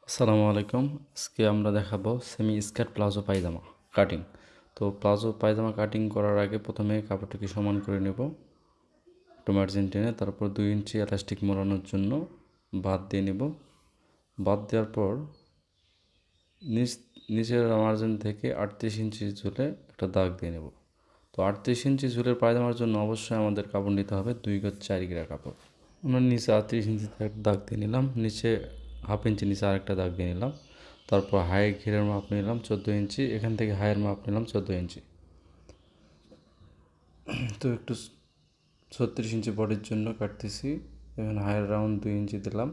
আসসালামু আলাইকুম। আজকে আমরা দেখাবো সেমি স্কার্ট প্লাজো পায়জামা কাটিং। তো প্লাজো পায়জামা কাটিং করার আগে প্রথমে কাপড়টাকে সমান করে নেব, একটু মার্জিন টেনে, তারপর 2 ইঞ্চি এলাস্টিক মোড়ানোর জন্য বাদ দিয়ে নেব। বাদ দেওয়ার পর নিচের মার্জিন থেকে 38 ইঞ্চি ঝুলে একটা দাগ দিয়ে নেব। তো 38 ইঞ্চি ঝুলের পায়জামার জন্য অবশ্যই আমাদের কাপড় নিতে হবে 2 গজ 4 গিরা কাপড়। আমরা নিচে 38 ইঞ্চিতে একটা দাগ দিয়ে নিলাম, নিচে হাফ ইঞ্চি নিচে আরেকটা দাগ দিয়ে নিলাম। তারপর হাইয়ের ঘেরের মাপ নিলাম 14 ইঞ্চি, এখান থেকে হাইয়ের মাপ নিলাম 14 ইঞ্চি। তো একটু 36 ইঞ্চি বডির জন্য কাটতেছি। এখানে হাইয়ের রাউন্ড 2 ইঞ্চি দিলাম।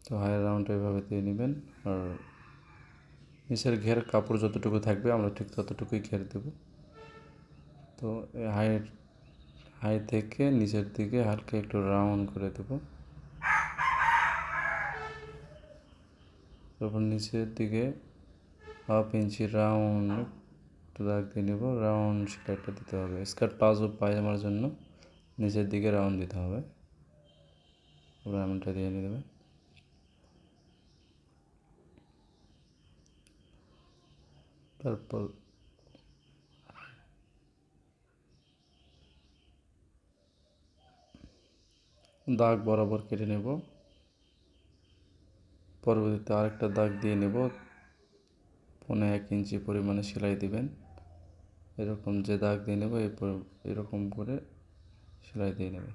তো হাইয়ের রাউন্ডটা এভাবে দিয়ে নেবেন। আর নিচের ঘের কাপড় যতটুকু থাকবে আমরা ঠিক ততটুকুই ঘের দেব। তো হাই থেকে নিচের দিকে হালকা একটু রাউন্ড করে দেব। তারপর নিচের দিকে হাফ ইঞ্চি রাউন্ড একটু দাগ দিয়ে নেব। রাউন্ড সেলাইটা দিতে হবে। স্কার্ট প্লাজো পায়জামার জন্য নিচের দিকে রাউন্ড দিতে হবে। রাউন্ডটা দিয়ে নিয়ে দেবেন। তারপর দাগ বরাবর কেটে নেব। পরবর্তীতে আরেকটা দাগ দিয়ে নেব। 1.5 ইঞ্চি পরিমাণে সেলাই দিবেন। এরকম যে দাগ দিয়ে নেব এরকম করে সেলাই দিয়ে নেবেন।